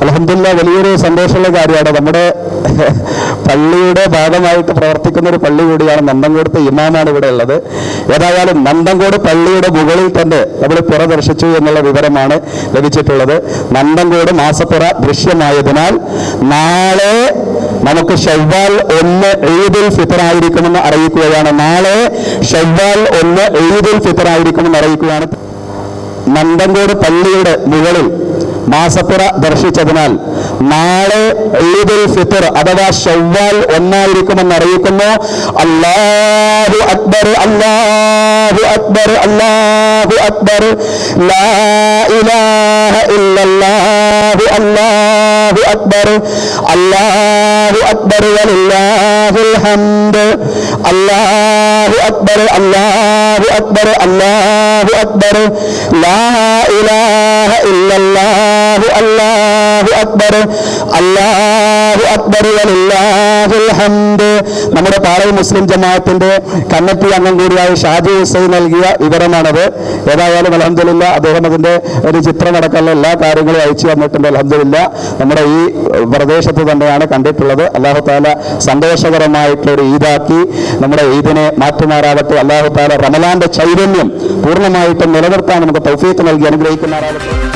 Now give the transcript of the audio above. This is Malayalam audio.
അൽഹംദുലില്ലാഹ് വലിയൊരു സന്തോഷമുള്ള കാര്യമാണ്. നമ്മുടെ പള്ളിയുടെ ഭാഗമായിട്ട് പ്രവർത്തിക്കുന്ന ഒരു പള്ളി കൂടിയാണ്. നന്തൻകോടത്തെ ഇമാമാണ് ഇവിടെ ഉള്ളത്. ഏതായാലും നന്തൻകോട് പള്ളിയുടെ മുകളിൽ തന്നെ നമ്മൾ പിറ ദർശിച്ചു എന്നുള്ള വിവരമാണ് ലഭിച്ചിട്ടുള്ളത്. നന്തൻകോട് മാസപ്പിറ ദൃശ്യമായതിനാൽ നാളെ നമുക്ക് ശവ്വാൽ 1 ഈദുൽ ഫിത്ർ ആയിരിക്കുമെന്ന് അറിയിക്കുകയാണ്. നാളെ ശവ്വാൽ 1 ഈദുൽ ഫിത്ർ ആയിരിക്കുമെന്ന് അറിയിക്കുകയാണ്. നന്തൻകോട് പള്ളിയുടെ മുകളിൽ മാസപ്പിറ ദർശിച്ചതിനാൽ നാളെ ഈദുൽ ഫിത്ർ അഥവാ ശവ്വാൽ 1 ആയിരിക്കുമെന്ന് അറിയിക്കുന്നു. അല്ലാഹു അക്ബർ, അല്ലാഹു അക്ബർ, അല്ലാഹു അക്ബർ, ലാ ഇലാഹ ഇല്ലല്ലാഹു, അല്ലാഹു അക്ബർ, അല്ലാഹു അക്ബർ വലില്ലാഹിൽ ഹംദ്, അല്ലാഹു അക്ബർ, അല്ലാഹു അക്ബർ, അല്ലാഹു അക്ബർ, ലാ ഇലാഹ ഇല്ലല്ലാഹു, അല്ലാഹു അക്ബർ, അല്ലാഹു അക്ബർ വലില്ലാഹിൽ ഹംദ്. നമ്മുടെ പാളയം മുസ്ലിം ജമാഅത്തിന്റെ കമ്മിറ്റി അംഗം കൂടിയായ ഷാജി ഹുസൈൻ നൽകിയ വിവരമാണത്. ഏതായാലും അൽഹംദുലില്ലാഹ് അദ്ദേഹം അതിന്റെ ഒരു ചിത്രമടക്കമുള്ള എല്ലാ കാര്യങ്ങളും അയച്ചു തന്നിട്ടുണ്ട്. അൽഹംദുലില്ലാഹ് നമ്മുടെ ഈ പ്രദേശത്ത് തന്നെയാണ് കണ്ടിട്ടുള്ളത്. അല്ലാഹു തആല സന്തോഷകരമായിട്ടൊരു ഈദാക്കി നമ്മുടെ ഈദിനെ മാറ്റുമാറാവട്ടെ. അല്ലാഹു തആല റമളാന്റെ ചൈതന്യം പൂർണ്ണമായിട്ടും നിലനിർത്താൻ നമുക്ക് തൗഫീഖ് നൽകി അനുഗ്രഹിക്കുമാറാവട്ടെ.